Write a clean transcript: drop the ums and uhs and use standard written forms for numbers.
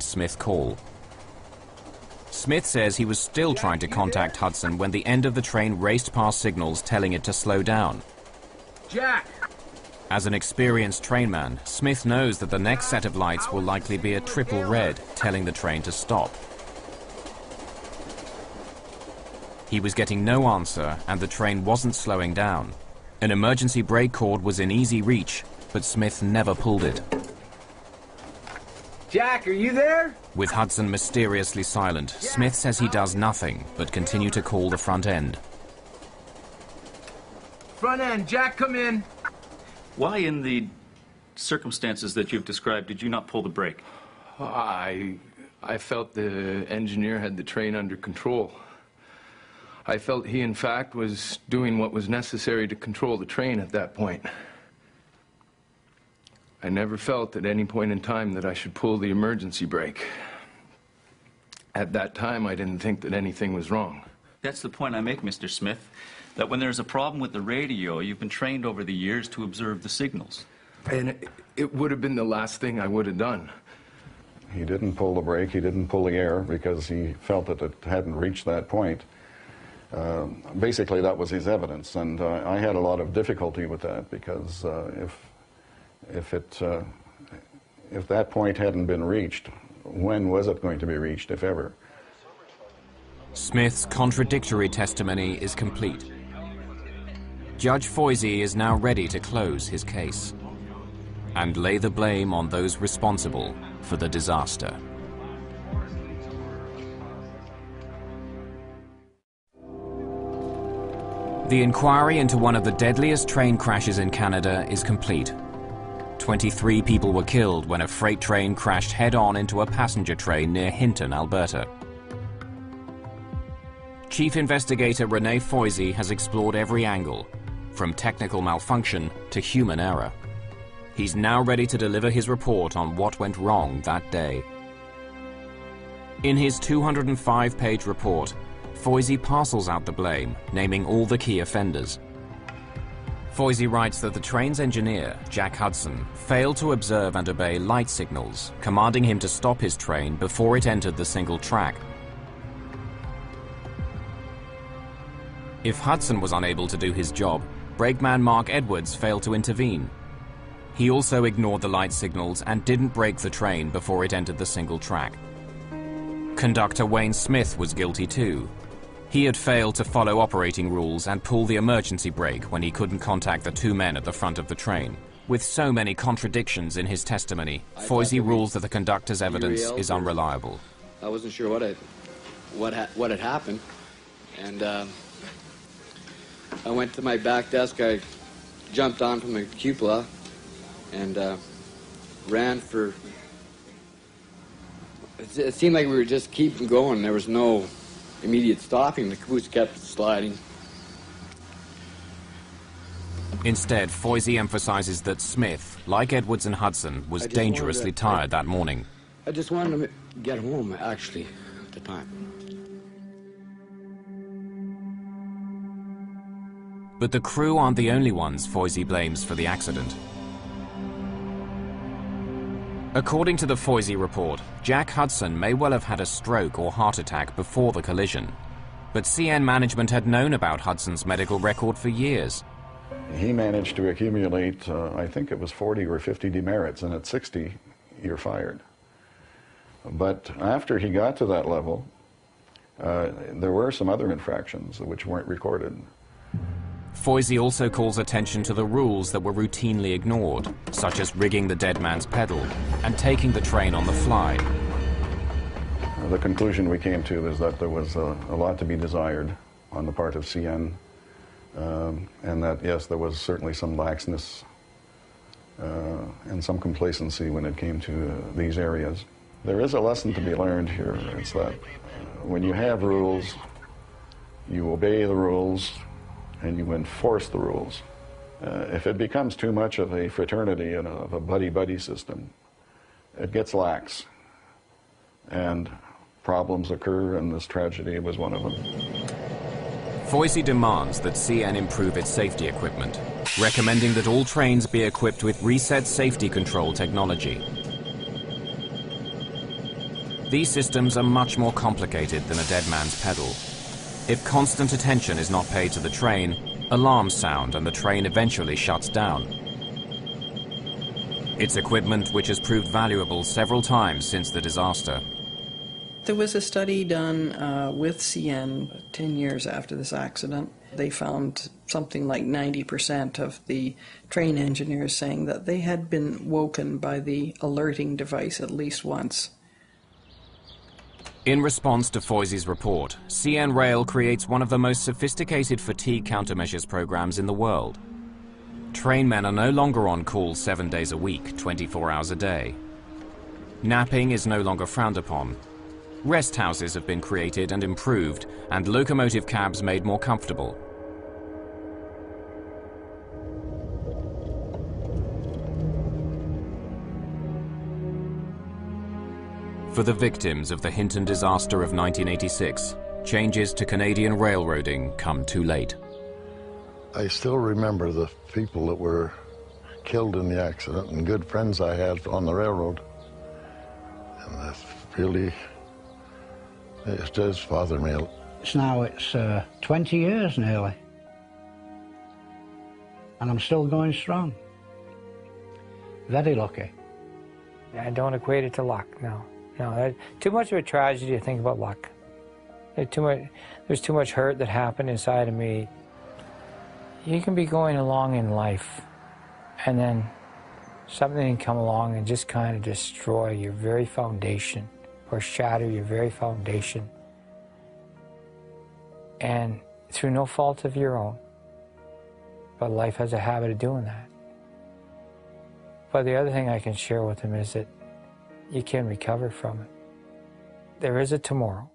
Smith call. Smith says he was still trying to contact Hudson when the end of the train raced past signals telling it to slow down. Jack! As an experienced trainman, Smith knows that the next set of lights will likely be a triple red, telling the train to stop. He was getting no answer, and the train wasn't slowing down. An emergency brake cord was in easy reach, but Smith never pulled it. Jack, are you there? With Hudson mysteriously silent, Smith says he does nothing but continue to call the front end. Front end, Jack, come in. Why, in the circumstances that you've described, did you not pull the brake? I felt the engineer had the train under control. I felt he, in fact, was doing what was necessary to control the train at that point. I never felt at any point in time that I should pull the emergency brake. At that time, I didn't think that anything was wrong. That's the point I make, Mr. Smith, that when there's a problem with the radio, you've been trained over the years to observe the signals. And it would have been the last thing I would have done. He didn't pull the brake, he didn't pull the air because he felt that it hadn't reached that point. Basically, that was his evidence, and I had a lot of difficulty with that because if that point hadn't been reached, when was it going to be reached, if ever? Smith's contradictory testimony is complete. Judge Foisey is now ready to close his case and lay the blame on those responsible for the disaster. The inquiry into one of the deadliest train crashes in Canada is complete. 23 people were killed when a freight train crashed head-on into a passenger train near Hinton, Alberta. Chief Investigator Renee Foisey has explored every angle, from technical malfunction to human error. He's now ready to deliver his report on what went wrong that day. In his 205-page report, Foisey parcels out the blame, naming all the key offenders. Foisey writes that the train's engineer, Jack Hudson, failed to observe and obey light signals, commanding him to stop his train before it entered the single track. If Hudson was unable to do his job, brakeman Mark Edwards failed to intervene. He also ignored the light signals and didn't brake the train before it entered the single track. Conductor Wayne Smith was guilty too. He had failed to follow operating rules and pull the emergency brake when he couldn't contact the two men at the front of the train. With so many contradictions in his testimony, Foisey rules that the conductor's evidence is unreliable. I wasn't sure what had happened, and I went to my back desk. I jumped on from the cupola and ran for... It seemed like we were just keeping going. There was no immediate stopping. The caboose kept sliding. Instead, Foisey emphasizes that Smith, like Edwards and Hudson, was dangerously tired that morning. I just wanted to get home, actually, at the time. But the crew aren't the only ones Foisey blames for the accident. According to the Foisey report, Jack Hudson may well have had a stroke or heart attack before the collision. But CN management had known about Hudson's medical record for years. He managed to accumulate, I think it was 40 or 50 demerits, and at 60, you're fired. But after he got to that level, there were some other infractions which weren't recorded. Foisey also calls attention to the rules that were routinely ignored, such as rigging the dead man's pedal and taking the train on the fly. The conclusion we came to is that there was a lot to be desired on the part of CN, and that, yes, there was certainly some laxness and some complacency when it came to these areas. There is a lesson to be learned here. It's that when you have rules, you obey the rules, and you enforce the rules. If it becomes too much of a fraternity and of a buddy-buddy system, it gets lax, and problems occur, and this tragedy was one of them. Foisey demands that CN improve its safety equipment, recommending that all trains be equipped with reset safety control technology. These systems are much more complicated than a dead man's pedal. If constant attention is not paid to the train, alarms sound and the train eventually shuts down. It's equipment which has proved valuable several times since the disaster. There was a study done with CN 10 years after this accident. They found something like 90% of the train engineers saying that they had been woken by the alerting device at least once. In response to Foisey's report, CN Rail creates one of the most sophisticated fatigue countermeasures programs in the world. Trainmen are no longer on call 7 days a week, 24 hours a day. Napping is no longer frowned upon. Rest houses have been created and improved, and locomotive cabs made more comfortable. For the victims of the Hinton disaster of 1986, changes to Canadian railroading come too late. I still remember the people that were killed in the accident and good friends I had on the railroad. And that's really, it does bother me. It's 20 years nearly. And I'm still going strong. Very lucky. I don't equate it to luck, no. No, too much of a tragedy to think about luck. There's too much hurt that happened inside of me. You can be going along in life, and then something can come along and just kind of destroy your very foundation, or shatter your very foundation. And through no fault of your own. But life has a habit of doing that. But the other thing I can share with them is that you can recover from it. There is a tomorrow.